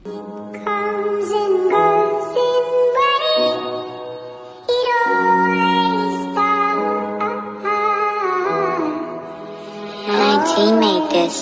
Comes and goes in waves. It always does. 19 made this.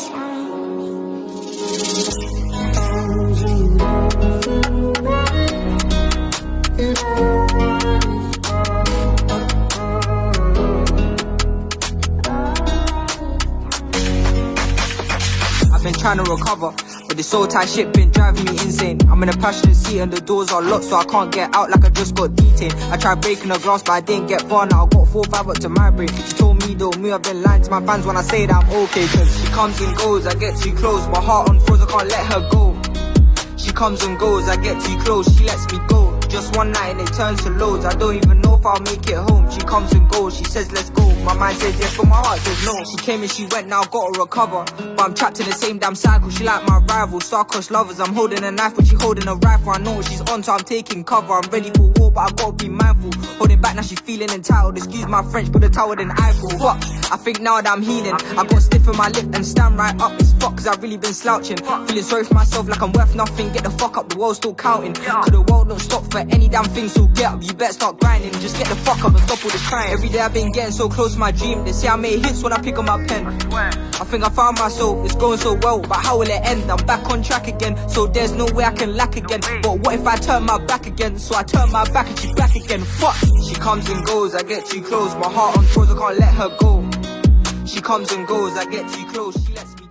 Been trying to recover, but this old tight shit been driving me insane. I'm in a passenger seat and the doors are locked, so I can't get out like I just got detained. I tried breaking the glass, but I didn't get far. Now I got 4 or 5 up to my brain. She told me though, I've been lying to my fans when I say that I'm okay. Cause she comes and goes, I get too close. My heart on froze, I can't let her go. She comes and goes, I get too close, she lets me go. Just one night and it turns to loads. I don't even know if I'll make it home. She comes and goes, she says let's go. My mind says yes, but my heart says no. She came and she went, now I gotta recover. But I'm trapped in the same damn cycle. She like my rival, star-crossed lovers. I'm holding a knife, but she holding a rifle. I know what she's on, so I'm taking cover. I'm ready for war, but I gotta be mindful. Holding back, now she's feeling entitled. Excuse my French, but the tower than Eiffel. Fuck, I think now that I'm healing, I got stiff in my lip and stand right up. It's fuck, cause I've really been slouching. Feeling sorry for myself like I'm worth nothing. Get the fuck up, the world's still counting. Cause the world don't stop for any damn thing, so get up, you better start grinding. Just get the fuck up and stop all this crying. Every day I've been getting so close to my dream. They say I make hits when I pick up my pen. I think I found myself, it's going so well, but how will it end? I'm back on track again, so there's no way I can lack again. But what if I turn my back again? So I turn my back and she's back again. Fuck. She comes and goes, I get too close. My heart on froze, I can't let her go. She comes and goes, I get too close, she lets me